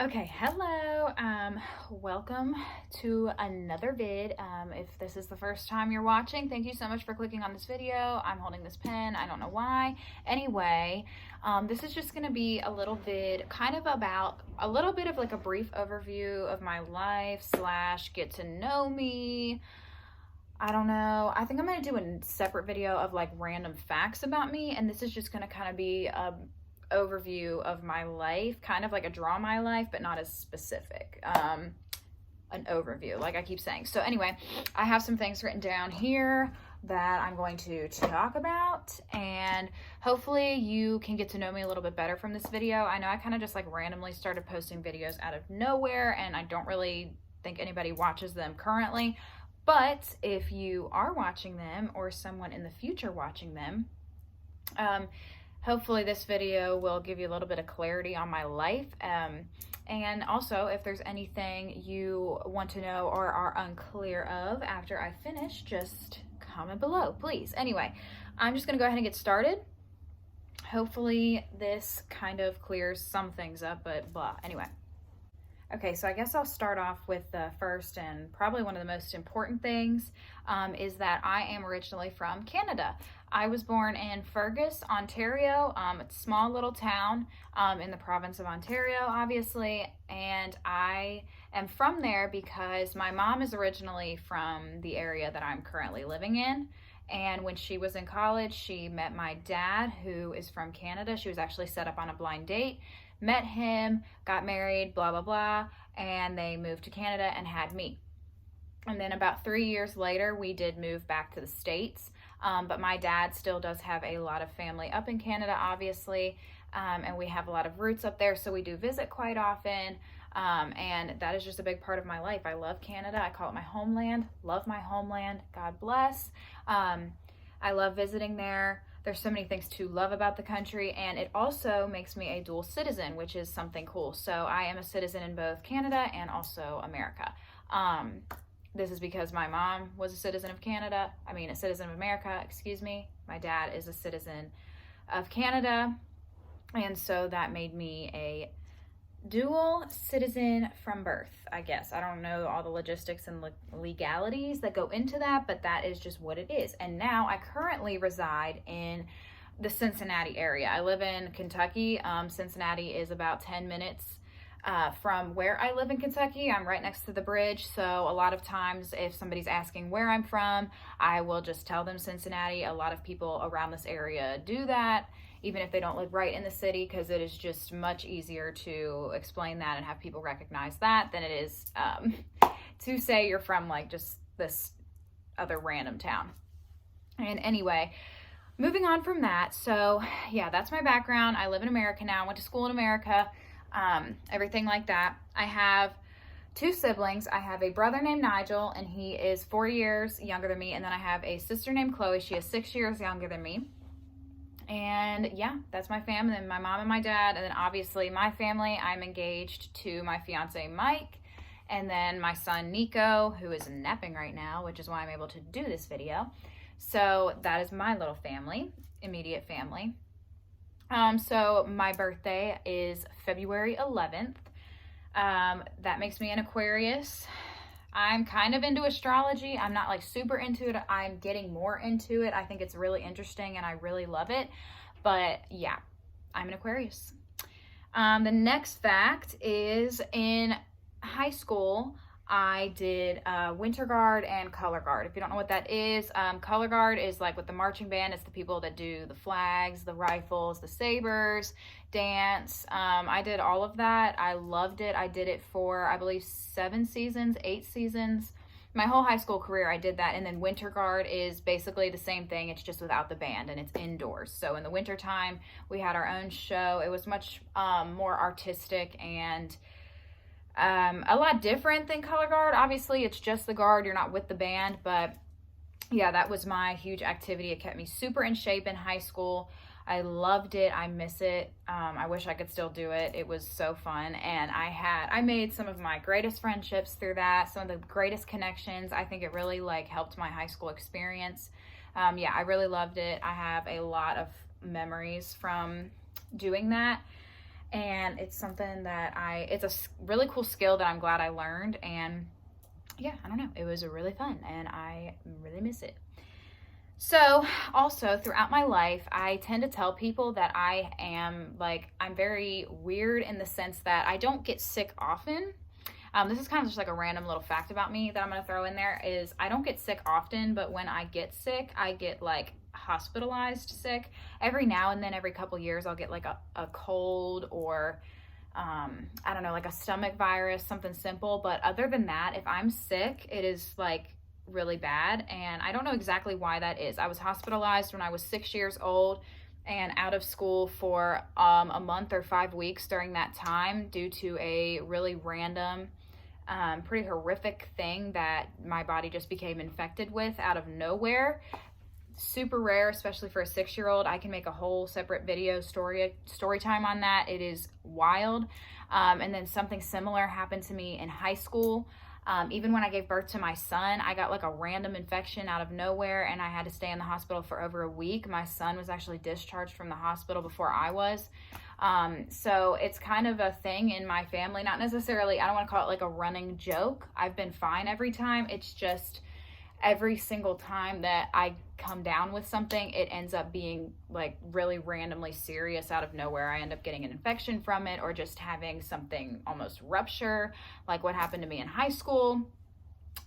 Okay, hello. Welcome to another vid. If this is the first time you're watching, thank you so much for clicking on this video. I'm holding this pen. I don't know why. Anyway, this is just going to be a little vid kind of about a little bit of like a brief overview of my life slash get to know me. I don't know. I think I'm going to do a separate video of like random facts about me, and this is just going to kind of be a overview of my life, kind of like a draw my life, but not as specific. An overview, like I keep saying. So anyway, I have some things written down here that I'm going to talk about, and hopefully you can get to know me a little bit better from this video. I know I kind of just like randomly started posting videos out of nowhere, and I don't really think anybody watches them currently, but if you are watching them or someone in the future watching them, hopefully this video will give you a little bit of clarity on my life. And also, if there's anything you want to know or are unclear of after I finish, just comment below, please. Anyway, I'm just gonna go ahead and get started. Hopefully this kind of clears some things up, but blah. Anyway. Okay, so I guess I'll start off with the first and probably one of the most important things is that I am originally from Canada. I was born in Fergus, Ontario. It's a small little town in the province of Ontario, obviously, and I am from there because my mom is originally from the area that I'm currently living in. And when she was in college, she met my dad, who is from Canada. She was actually set up on a blind date, met him, got married, blah, blah, blah, and they moved to Canada and had me. And then about 3 years later, we did move back to the States. But my dad still does have a lot of family up in Canada, obviously, and we have a lot of roots up there, so we do visit quite often. And that is just a big part of my life. I love Canada. I call it my homeland. Love my homeland. God bless. I love visiting there. There's so many things to love about the country, and it also makes me a dual citizen, which is something cool. So I am a citizen in both Canada and also America. This is because my mom was a citizen of a citizen of America, excuse me. My dad is a citizen of Canada, and so that made me a dual citizen from birth, I guess. I don't know all the logistics and legalities that go into that, but that is just what it is. And now I currently reside in the Cincinnati area. I live in Kentucky. Cincinnati is about 10 minutes from where I live in Kentucky. I'm right next to the bridge, so a lot of times if somebody's asking where I'm from, I will just tell them Cincinnati. A lot of people around this area do that, even if they don't live right in the city, because it is just much easier to explain that and have people recognize that than it is to say you're from like just this other random town. And anyway, moving on from that, so yeah, that's my background. I live in America now. I went to school in America, everything like that. I have 2 siblings. I have a brother named Nigel, and he is 4 years younger than me, and then I have a sister named Chloe. She is 6 years younger than me. And yeah, that's my family, and my mom and my dad, and then obviously my family. I'm engaged to my fiance Mike, and then my son Nico, who is napping right now, which is why I'm able to do this video. So that is my little family, immediate family. So my birthday is February 11th. That makes me an Aquarius. I'm kind of into astrology. I'm not like super into it. I'm getting more into it. I think it's really interesting and I really love it. But yeah, I'm an Aquarius. The next fact is in high school, I did Winter Guard and Color Guard. If you don't know what that is, Color Guard is like with the marching band. It's the people that do the flags, the rifles, the sabers, dance. I did all of that. I loved it. I did it for, I believe, 7 seasons, 8 seasons. My whole high school career, I did that. And then Winter Guard is basically the same thing. It's just without the band, and it's indoors. So in the wintertime, we had our own show. It was much more artistic and a lot different than Color Guard. Obviously, it's just the guard. You're not with the band. But yeah, that was my huge activity. It kept me super in shape in high school. I loved it. I miss it. I wish I could still do it. It was so fun. And I made some of my greatest friendships through that, some of the greatest connections. I think it really like helped my high school experience. Yeah, I really loved it. I have a lot of memories from doing that. And it's something that it's a really cool skill that I'm glad I learned. And yeah, I don't know, it was really fun and I really miss it. So also throughout my life, I tend to tell people that I'm very weird in the sense that I don't get sick often. This is kind of just like a random little fact about me that I'm going to throw in there is I don't get sick often, but when I get sick, I get like hospitalized sick. Every now and then, every couple years, I'll get like a cold or I don't know, like a stomach virus, something simple. But other than that, if I'm sick, it is like really bad. And I don't know exactly why that is. I was hospitalized when I was 6 years old and out of school for a month or 5 weeks during that time due to a really random, pretty horrific thing that my body just became infected with out of nowhere. Super rare, especially for a 6-year-old. I can make a whole separate video story time on that. It is wild. And then something similar happened to me in high school. Even when I gave birth to my son, I got like a random infection out of nowhere and I had to stay in the hospital for over a week. My son was actually discharged from the hospital before I was. So it's kind of a thing in my family, not necessarily, I don't want to call it like a running joke. I've been fine every time. It's just every single time that I come down with something, it ends up being like really randomly serious out of nowhere. I end up getting an infection from it or just having something almost rupture, like what happened to me in high school.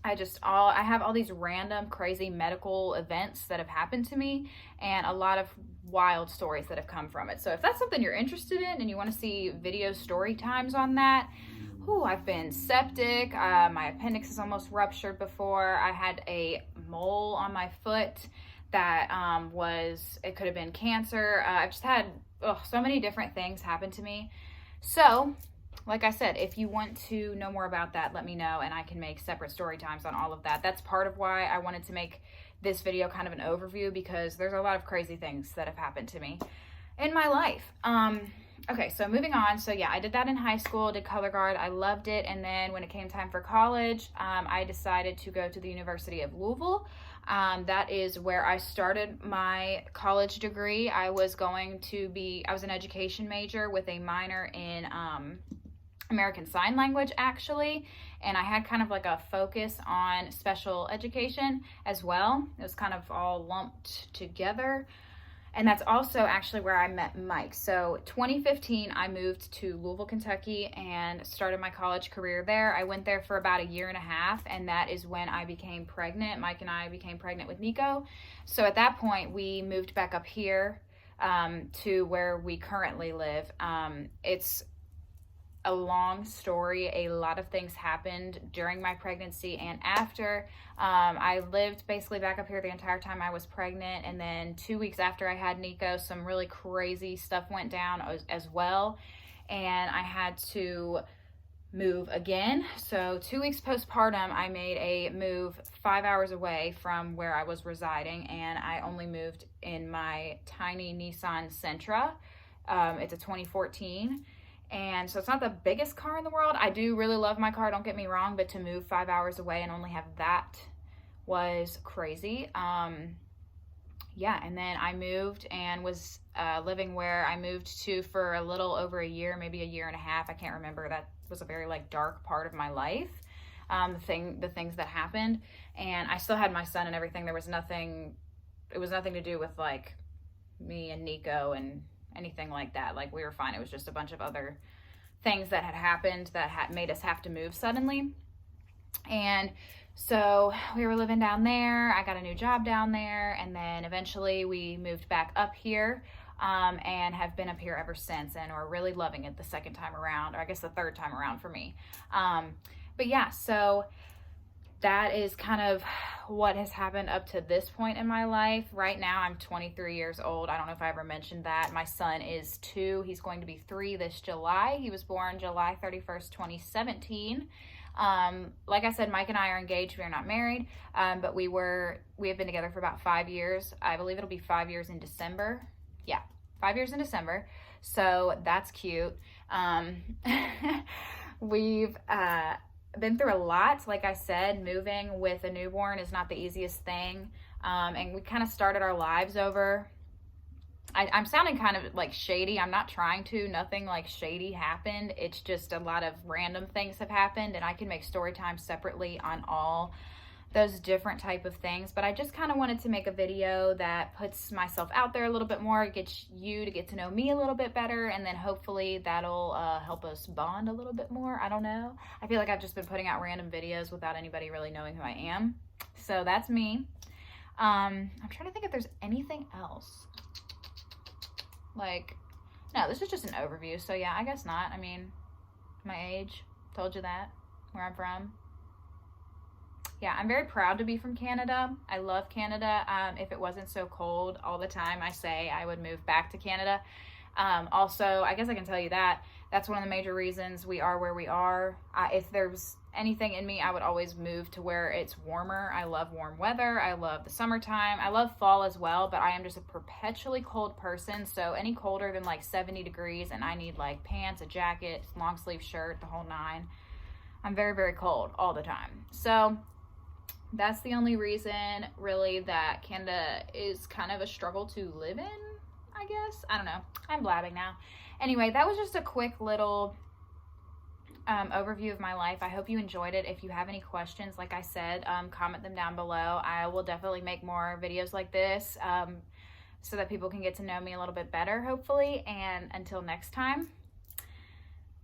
I have all these random crazy medical events that have happened to me and a lot of wild stories that have come from it. So if that's something you're interested in and you want to see video story times on that, I've been septic. My appendix is almost ruptured before. I had a mole on my foot that it could have been cancer. I've just had so many different things happen to me. So, like I said, if you want to know more about that, let me know and I can make separate story times on all of that. That's part of why I wanted to make this video kind of an overview because there's a lot of crazy things that have happened to me in my life. Okay, so moving on. So yeah, I did that in high school, did color guard. I loved it. And then when it came time for college, I decided to go to the University of Louisville. That is where I started my college degree. I was an education major with a minor in American Sign Language, actually. And I had kind of like a focus on special education as well. It was kind of all lumped together. And that's also actually where I met Mike. So 2015, I moved to Louisville, Kentucky and started my college career there. I went there for about a year and a half, and that is when I became pregnant. Mike and I became pregnant with Nico. So at that point, we moved back up here to where we currently live. It's a long story. A lot of things happened during my pregnancy and after. I lived basically back up here the entire time I was pregnant, and then 2 weeks after I had Nico, some really crazy stuff went down as well, and I had to move again. So 2 weeks postpartum, I made a move 5 hours away from where I was residing, and I only moved in my tiny Nissan Sentra. It's a 2014. And so it's not the biggest car in the world. I do really love my car, don't get me wrong, but to move 5 hours away and only have that was crazy. Yeah, and then I moved and was living where I moved to for a little over a year, maybe a year and a half. I can't remember. That was a very like dark part of my life, the things that happened. And I still had my son and everything. It was nothing to do with like me and Nico and anything like that. Like, we were fine. It was just a bunch of other things that had happened that had made us have to move suddenly. And so we were living down there. I got a new job down there, and then eventually we moved back up here, and have been up here ever since, and we're really loving it the second time around, or I guess the third time around for me. But yeah, so that is kind of what has happened up to this point in my life. Right now, I'm 23 years old. I don't know if I ever mentioned that. My son is 2. He's going to be 3 this July. He was born July 31st, 2017. Like I said, Mike and I are engaged. We are not married, but we have been together for about 5 years. I believe it'll be 5 years in December. Yeah, 5 years in December. So that's cute. We've been through a lot. Like I said, moving with a newborn is not the easiest thing. And we kind of started our lives over I'm sounding kind of like shady. I'm not trying to. Nothing like shady happened. It's just a lot of random things have happened, and I can make story time separately on all those different type of things. But I just kind of wanted to make a video that puts myself out there a little bit more, gets you to get to know me a little bit better, and then hopefully that'll help us bond a little bit more. I don't know. I feel like I've just been putting out random videos without anybody really knowing who I am. So that's me. I'm trying to think if there's anything else. Like, no, this is just an overview. So yeah, I guess not. I mean, my age, told you that, where I'm from. Yeah, I'm very proud to be from Canada. I love Canada. If it wasn't so cold all the time, I say I would move back to Canada. Also, I guess I can tell you that that's one of the major reasons we are where we are. If there's anything in me, I would always move to where it's warmer. I love warm weather. I love the summertime. I love fall as well, but I am just a perpetually cold person. So any colder than like 70 degrees and I need like pants, a jacket, long sleeve shirt, the whole nine. I'm very, very cold all the time. So that's the only reason really that Canada is kind of a struggle to live in, I guess. I don't know. I'm blabbing now. Anyway, that was just a quick little overview of my life. I hope you enjoyed it. If you have any questions, like I said, comment them down below. I will definitely make more videos like this so that people can get to know me a little bit better, hopefully. And until next time,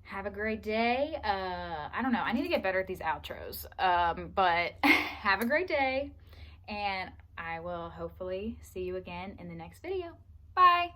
have a great day. I don't know. I need to get better at these outros. But have a great day. And I will hopefully see you again in the next video. Bye.